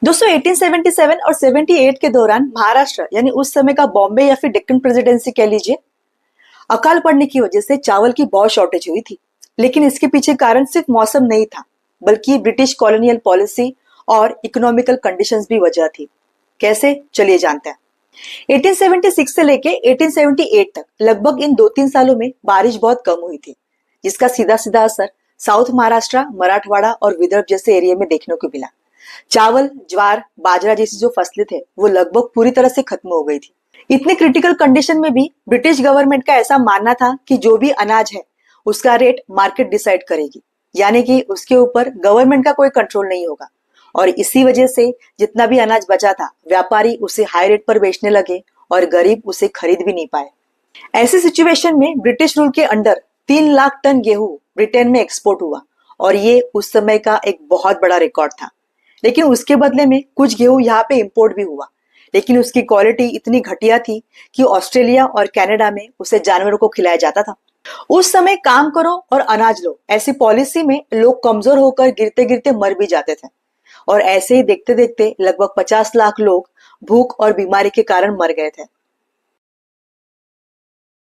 दोस्तों 1877 और 78 के दौरान महाराष्ट्र यानी उस समय का बॉम्बे या फिर डेक्कन प्रेसिडेंसी कह लीजिए, अकाल पड़ने की वजह से चावल की बहुत शॉर्टेज हुई थी। लेकिन इसके पीछे कारण सिर्फ मौसम नहीं था, बल्कि ब्रिटिश कॉलोनियल पॉलिसी और इकोनॉमिकल कंडीशंस भी वजह थी। कैसे, चलिए जानते हैं। 1876 से लेके 1878 तक लगभग इन 2-3 सालों में बारिश बहुत कम हुई थी, जिसका सीधा सीधा असर साउथ महाराष्ट्र, मराठवाड़ा और विदर्भ जैसे एरिया में देखने को मिला। चावल, ज्वार, बाजरा जैसी जो फसलें थे वो लगभग पूरी तरह से खत्म हो गई थी। इतने क्रिटिकल कंडीशन में भी ब्रिटिश गवर्नमेंट का ऐसा मानना था कि जो भी अनाज है उसका रेट मार्केट डिसाइड करेगी, यानी कि उसके ऊपर गवर्नमेंट का कोई कंट्रोल नहीं होगा। और इसी वजह से जितना भी अनाज बचा था व्यापारी उसे हाई रेट पर बेचने लगे और गरीब उसे खरीद भी नहीं पाए। ऐसी सिचुएशन में ब्रिटिश रूल के अंडर 3 लाख टन गेहूं ब्रिटेन में एक्सपोर्ट हुआ और ये उस समय का एक बहुत बड़ा रिकॉर्ड था। लेकिन उसके बदले में कुछ गेहूं यहाँ पे इंपोर्ट भी हुआ, लेकिन उसकी क्वालिटी इतनी घटिया थी कि ऑस्ट्रेलिया और कनाडा में उसे जानवरों को खिलाया जाता था। उस समय काम करो और अनाज लो ऐसी पॉलिसी में लोग कमजोर होकर गिरते गिरते मर भी जाते थे। और ऐसे ही देखते देखते लगभग 50 लाख लोग भूख और बीमारी के कारण मर गए थे।